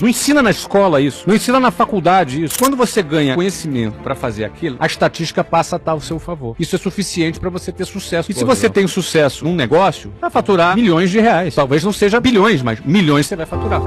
Não ensina na escola isso, não ensina na faculdade isso. Quando você ganha conhecimento para fazer aquilo, a estatística passa a estar ao seu favor. Isso é suficiente para você ter sucesso. E se você tem sucesso num negócio, vai faturar milhões de reais. Talvez não seja bilhões, mas milhões você vai faturar.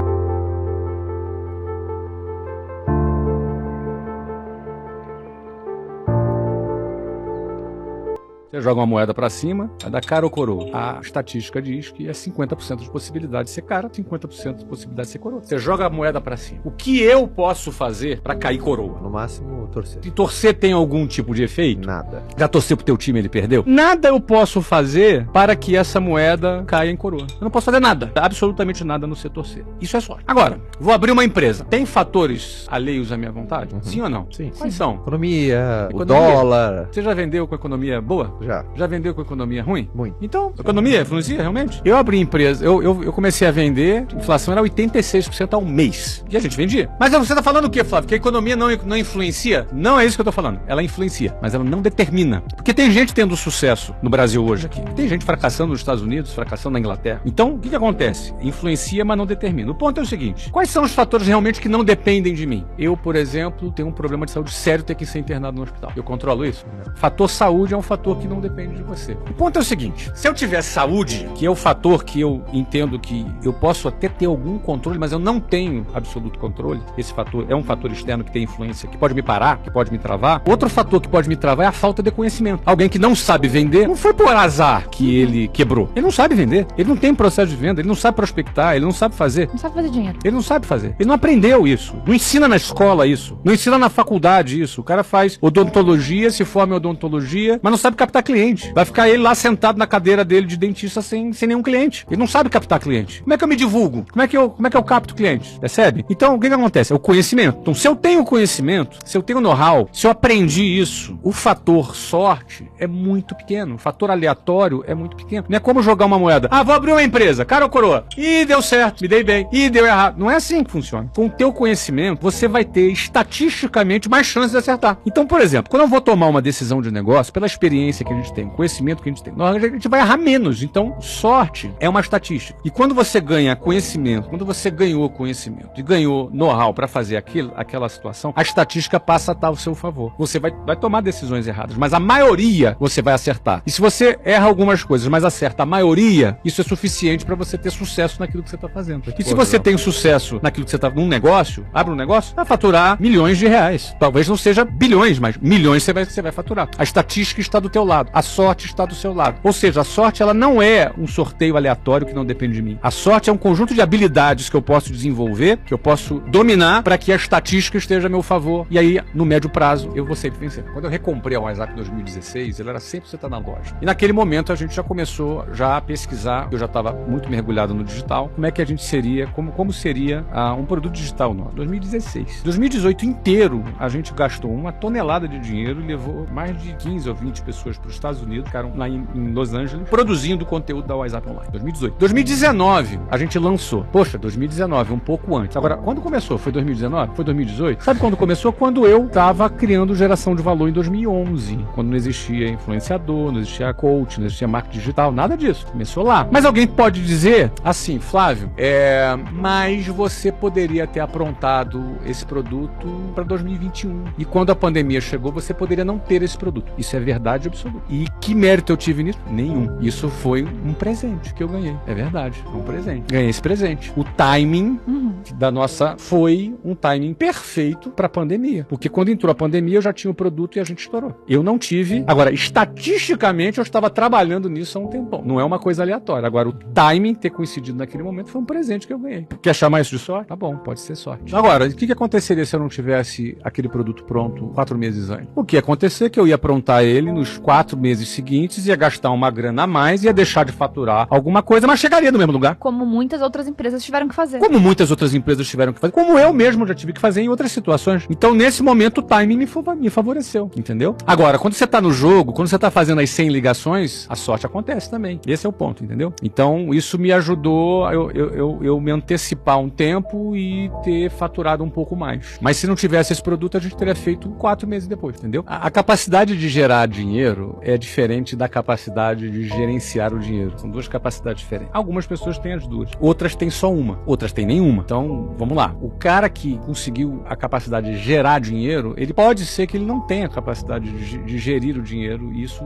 Você joga uma moeda pra cima, vai dar cara ou coroa. A estatística diz que é 50% de possibilidade de ser cara, 50% de possibilidade de ser coroa. Você joga a moeda pra cima. O que eu posso fazer pra cair coroa? No máximo, torcer. E torcer tem algum tipo de efeito? Nada. Já torceu pro teu time e ele perdeu? Nada eu posso fazer para que essa moeda caia em coroa. Eu não posso fazer nada. Absolutamente nada no ser torcer. Isso é sorte. Agora, vou abrir uma empresa. Tem fatores alheios à minha vontade? Sim ou não? Sim. Quais são? Economia, o dólar. Você já vendeu com economia boa? Já vendeu com economia ruim? Muito. Então, economia influencia realmente? Eu abri empresa, eu comecei a vender, a inflação era 86% ao mês. E a gente vendia. Mas você tá falando o quê, Flávio? Que a economia não influencia? Não é isso que eu tô falando. Ela influencia, mas ela não determina. Porque tem gente tendo sucesso no Brasil hoje aqui. Tem gente fracassando nos Estados Unidos, fracassando na Inglaterra. Então, o que acontece? Influencia, mas não determina. O ponto é o seguinte: quais são os fatores realmente que não dependem de mim? Eu, por exemplo, tenho um problema de saúde sério, ter que ser internado no hospital. Eu controlo isso? Fator saúde é um fator que não depende de você. O ponto é o seguinte: se eu tiver saúde, que é o fator que eu entendo que eu posso até ter algum controle, mas eu não tenho absoluto controle, esse fator é um fator externo que tem influência, que pode me parar, que pode me travar. Outro fator que pode me travar é a falta de conhecimento. Alguém que não sabe vender, não foi por azar que ele quebrou. Ele não sabe vender, ele não tem processo de venda, ele não sabe prospectar, ele não sabe fazer. Não sabe fazer dinheiro. Ele não sabe fazer. Ele não aprendeu isso. Não ensina na escola isso. Não ensina na faculdade isso. O cara faz odontologia, se forma em odontologia, mas não sabe captar cliente. Vai ficar ele lá sentado na cadeira dele de dentista sem nenhum cliente. Ele não sabe captar cliente. Como é que eu me divulgo? Como é que eu capto cliente? Percebe? Então, o que acontece? É o conhecimento. Então, se eu tenho conhecimento, se eu tenho know-how, se eu aprendi isso, o fator sorte é muito pequeno. O fator aleatório é muito pequeno. Não é como jogar uma moeda. Ah, vou abrir uma empresa. Cara ou coroa? Ih, deu certo. Me dei bem. Ih, deu errado. Não é assim que funciona. Com o teu conhecimento, você vai ter estatisticamente mais chances de acertar. Então, por exemplo, quando eu vou tomar uma decisão de negócio, pela experiência que a gente tem, conhecimento que a gente tem, a gente vai errar menos. Então, sorte é uma estatística. E quando você ganha conhecimento, quando você ganhou conhecimento e ganhou know-how para fazer aquela situação, a estatística passa a estar ao seu favor. Você vai tomar decisões erradas, mas a maioria você vai acertar. E se você erra algumas coisas, mas acerta a maioria, isso é suficiente para você ter sucesso naquilo que você está fazendo. E se você tem sucesso naquilo que você está, num negócio, abre um negócio, vai faturar milhões de reais. Talvez não seja bilhões, mas milhões você vai faturar. A estatística está do teu lado, a sorte está do seu lado. Ou seja, a sorte ela não é um sorteio aleatório que não depende de mim. A sorte é um conjunto de habilidades que eu posso desenvolver, que eu posso dominar para que a estatística esteja a meu favor. E aí, no médio prazo, eu vou sempre vencer. Quando eu recomprei a WhatsApp em 2016, ele era 100% analógico. E naquele momento a gente já começou a pesquisar, eu já estava muito mergulhado no digital, como é que a gente seria, como seria um produto digital nosso. 2016. 2018 inteiro a gente gastou uma tonelada de dinheiro e levou mais de 15 ou 20 pessoas para os Estados Unidos, ficaram lá em Los Angeles, produzindo conteúdo da WhatsApp Online. 2018. 2019, a gente lançou. Poxa, 2019, um pouco antes. Agora, quando começou? Foi 2019? Foi 2018? Sabe quando começou? Quando eu estava criando geração de valor em 2011. Quando não existia influenciador, não existia coach, não existia marketing digital, nada disso. Começou lá. Mas alguém pode dizer assim, Flávio, mas você poderia ter aprontado esse produto para 2021. E quando a pandemia chegou, você poderia não ter esse produto. Isso é verdade absoluta. E que mérito eu tive nisso? Nenhum. Isso foi um presente que eu ganhei. É verdade. Foi um presente. Ganhei esse presente. O timing da nossa foi um timing perfeito para a pandemia. Porque quando entrou a pandemia, eu já tinha o produto e a gente estourou. Eu não tive. Agora, estatisticamente, eu estava trabalhando nisso há um tempão. Não é uma coisa aleatória. Agora, o timing ter coincidido naquele momento foi um presente que eu ganhei. Quer chamar isso de sorte? Tá bom, pode ser sorte. Agora, o que aconteceria se eu não tivesse aquele produto pronto 4 meses antes? O que ia acontecer é que eu ia aprontar ele nos 4 meses seguintes, ia gastar uma grana a mais, ia deixar de faturar alguma coisa, mas chegaria no mesmo lugar. Como muitas outras empresas tiveram que fazer. Como muitas outras empresas tiveram que fazer. Como eu mesmo já tive que fazer em outras situações. Então, nesse momento, o timing me favoreceu. Entendeu? Agora, quando você tá no jogo, quando você tá fazendo as 100 ligações, a sorte acontece também. Esse é o ponto, entendeu? Então, isso me ajudou eu me antecipar um tempo e ter faturado um pouco mais. Mas se não tivesse esse produto, a gente teria feito 4 meses depois, entendeu? A capacidade de gerar dinheiro, dinheiro é diferente da capacidade de gerenciar o dinheiro. São duas capacidades diferentes. Algumas pessoas têm as duas, outras têm só uma, outras têm nenhuma. Então, vamos lá. O cara que conseguiu a capacidade de gerar dinheiro, ele pode ser que ele não tenha a capacidade de gerir o dinheiro, e isso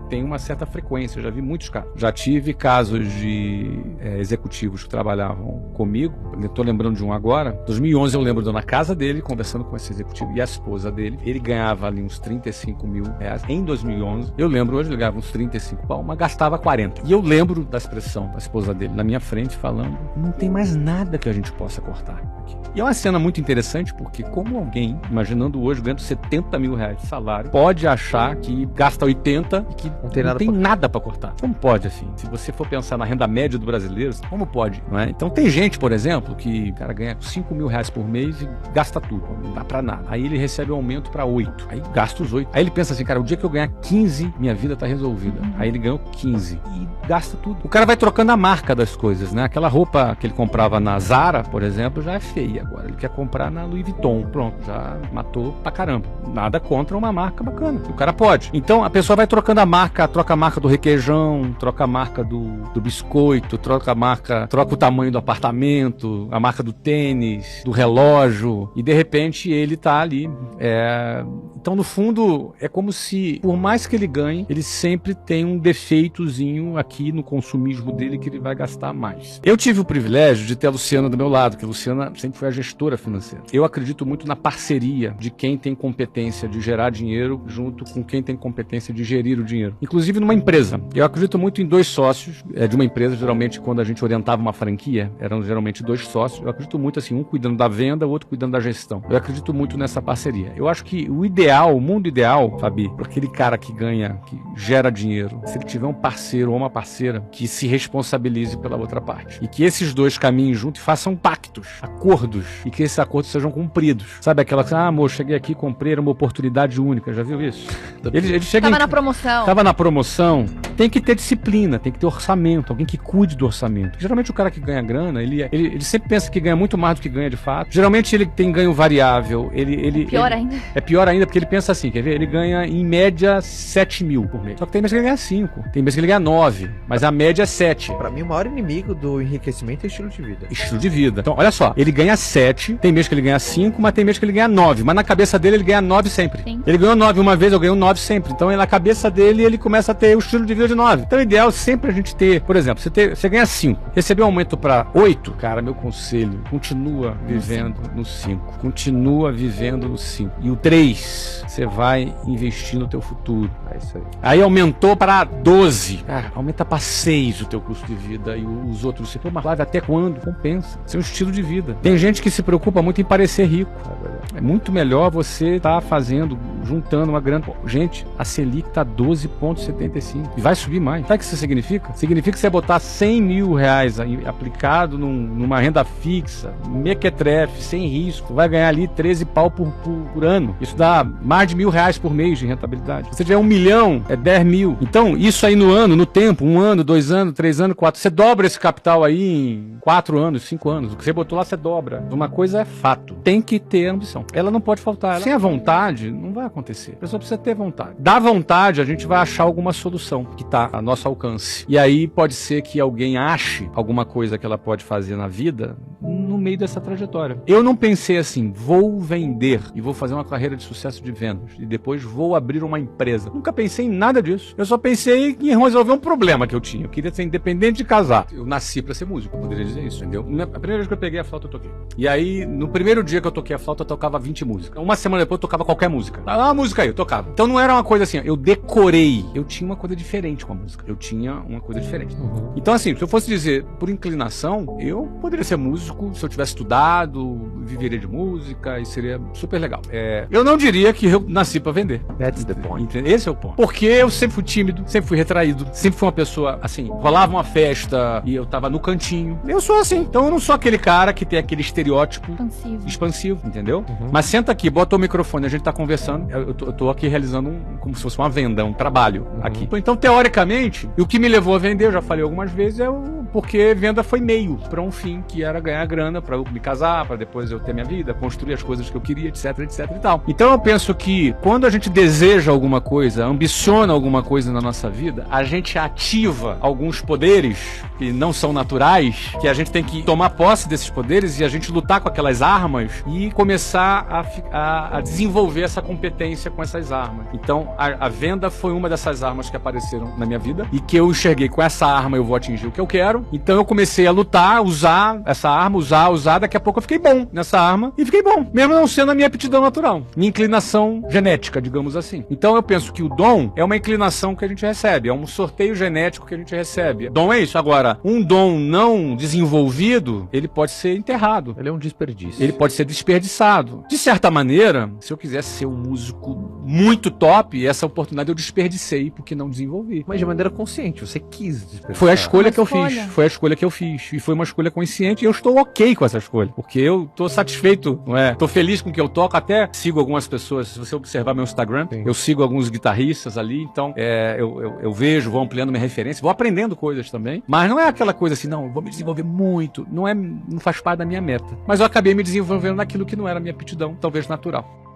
tem uma certa frequência. Eu já vi muitos casos. Já tive casos de executivos que trabalhavam comigo, estou lembrando de um agora. Em 2011 eu lembro de eu na casa dele, conversando com esse executivo e a esposa dele. Ele ganhava ali uns 35 mil reais em 2011. Eu lembro hoje, ele ganhava uns 35 pau, mas gastava 40. E eu lembro da expressão da esposa dele na minha frente falando: não tem mais nada que a gente possa cortar aqui. E é uma cena muito interessante, porque como alguém, imaginando hoje, ganhando 70 mil reais de salário, pode achar que gasta 80 e que não tem nada pra cortar? Como pode, assim? Se você for pensar na renda média do brasileiro, como pode? Não é? Então tem gente, por exemplo, que o cara ganha 5 mil reais por mês e gasta tudo, não dá pra nada. Aí ele recebe um aumento pra 8, aí gasta os 8. Aí ele pensa assim, cara, o dia que eu ganhar 15, minha vida tá resolvida. Aí ele ganhou 15 e gasta tudo. O cara vai trocando a marca das coisas, né? Aquela roupa que ele comprava na Zara, por exemplo, já é feia agora. Ele quer comprar na Louis Vuitton. Pronto, já matou pra caramba. Nada contra uma marca bacana. O cara pode. Então a pessoa vai trocando a marca, troca a marca do requeijão, troca a marca do biscoito, troca o tamanho do apartamento, a marca do tênis, do relógio, e de repente ele tá ali. Então, no fundo, é como se, por mais que ele ganhe, ele sempre tem um defeitozinho aqui no consumismo dele que ele vai gastar mais. Eu tive o privilégio de ter a Luciana do meu lado, que a Luciana sempre foi a gestora financeira. Eu acredito muito na parceria de quem tem competência de gerar dinheiro junto com quem tem competência de gerir o dinheiro. Inclusive numa empresa. Eu acredito muito em dois sócios de uma empresa. Geralmente, quando a gente orientava uma franquia, eram geralmente dois sócios. Eu acredito muito assim, um cuidando da venda, o outro cuidando da gestão. Eu acredito muito nessa parceria. Eu acho que o mundo ideal, Fabi, para aquele cara que ganha, que gera dinheiro, se ele tiver um parceiro ou uma parceira que se responsabilize pela outra parte. E que esses dois caminhem juntos e façam pactos, acordos, e que esses acordos sejam cumpridos. Sabe aquela que, amor, cheguei aqui, comprei, era uma oportunidade única. Já viu isso? Ele chega Tava na promoção. Tava na promoção. Tem que ter disciplina, tem que ter orçamento, alguém que cuide do orçamento. Geralmente o cara que ganha grana, ele sempre pensa que ganha muito mais do que ganha de fato. Geralmente ele tem ganho variável. Pior ainda. É pior ainda porque ele pensa assim, quer ver? Ele ganha em média 7 mil por mês. Só que tem mês que ele ganha 5, tem mês que ele ganha 9, mas a média é 7. Pra mim, o maior inimigo do enriquecimento é estilo de vida. Estilo de vida. Então, olha só, ele ganha 7, tem mês que ele ganha 5, mas tem mês que ele ganha 9. Mas na cabeça dele ele ganha 9 sempre. Sim. Ele ganhou 9 uma vez, eu ganho 9 sempre. Então, na cabeça dele, ele começa a ter o estilo de vida de 9. Então, o ideal é sempre a gente ter, por exemplo, você ganha 5, recebeu um aumento pra 8, cara, meu conselho, continua vivendo no 5. Continua vivendo no 5. E o 3, você vai investir no teu futuro. É isso aí. Aí aumentou para 12. Cara, aumenta para 6 o teu custo de vida. E os outros, você, pô, mas Flávio, até quando? Compensa. Isso é um estilo de vida. Tem gente que se preocupa muito em parecer rico. É muito melhor você estar juntando uma grana. Pô, gente, a Selic tá 12,75. E vai subir mais. Sabe o que isso significa? Significa que você botar 100 mil reais aplicado numa renda fixa, mequetrefe, sem risco, vai ganhar ali 13 pau por ano. Isso dá mais de R$1.000 por mês de rentabilidade. Se tiver 1 milhão, é 10 mil. Então, isso aí no ano, no tempo, 1 ano, 2 anos, 3 anos, 4, você dobra esse capital aí em 4 anos, 5 anos. O que você botou lá, você dobra. Uma coisa é fato. Tem que ter ambição. Ela não pode faltar. Sem a vontade, não vai acontecer. A pessoa precisa ter vontade. Da vontade, a gente vai achar alguma solução que está a nosso alcance. E aí pode ser que alguém ache alguma coisa que ela pode fazer na vida no meio dessa trajetória. Eu não pensei assim, vou vender e vou fazer uma carreira de sucesso de vendas e depois vou abrir uma empresa. Nunca pensei em nada disso. Eu só pensei em resolver um problema que eu tinha. Eu queria ser independente de casar. Eu nasci pra ser músico, eu poderia dizer isso, entendeu? A primeira vez que eu peguei a flauta, eu toquei. E aí, no primeiro dia que eu toquei a flauta, eu tocava 20 músicas. Uma semana depois, eu tocava qualquer música. Uma música aí, eu tocava. Então não era uma coisa assim, eu decorei. Eu tinha uma coisa diferente com a música. Então assim, se eu fosse dizer por inclinação, eu poderia ser músico se eu tivesse estudado, viveria de música e seria super legal. Eu não diria que eu nasci pra vender. That's the point. Esse é o ponto. Porque eu sempre fui tímido, sempre fui retraído, sempre fui uma pessoa, assim, rolava uma festa e eu tava no cantinho. Eu sou assim. Então eu não sou aquele cara que tem aquele estereótipo expansivo, entendeu? Mas senta aqui, bota o microfone, a gente tá conversando, eu tô aqui realizando como se fosse uma venda, um trabalho aqui. Então, teoricamente, e o que me levou a vender, eu já falei algumas vezes, é o porque venda foi meio para um fim, que era ganhar grana para eu me casar, para depois eu ter minha vida, construir as coisas que eu queria, etc, etc e tal. Então eu penso que quando a gente deseja alguma coisa, ambiciona alguma coisa na nossa vida, a gente ativa alguns poderes que não são naturais, que a gente tem que tomar posse desses poderes e a gente lutar com aquelas armas e começar a desenvolver essa competência com essas armas. Então a venda foi uma dessas armas que apareceram na minha vida e que eu enxerguei, com essa arma eu vou atingir o que eu quero. Então eu comecei a lutar, usar essa arma, usar, daqui a pouco eu fiquei bom nessa arma e fiquei bom, mesmo não sendo a minha aptidão natural, minha inclinação genética, digamos assim. Então eu penso que o dom é uma inclinação que a gente recebe, é um sorteio genético que a gente recebe. Dom é isso. Agora, um dom não desenvolvido, ele pode ser enterrado. Ele é um desperdício. Ele pode ser desperdiçado. De certa maneira, se eu quisesse ser um músico muito top, essa oportunidade eu desperdicei porque não desenvolvi. Mas de maneira consciente, você quis desperdiçar. Foi a escolha que eu escolha. fiz. Foi a escolha que eu fiz. E foi uma escolha consciente e eu estou ok com essa escolha. Porque eu tô satisfeito, não é? Tô feliz com o que eu toco. Até sigo algumas pessoas. Se você observar meu Instagram, Sim. eu sigo alguns guitarristas ali. Então, eu vejo, vou ampliando minha referência, vou aprendendo coisas também. Mas não é aquela coisa assim, não, eu vou me desenvolver muito. Não faz parte da minha meta. Mas eu acabei me desenvolvendo naquilo que não era a minha aptidão, talvez natural.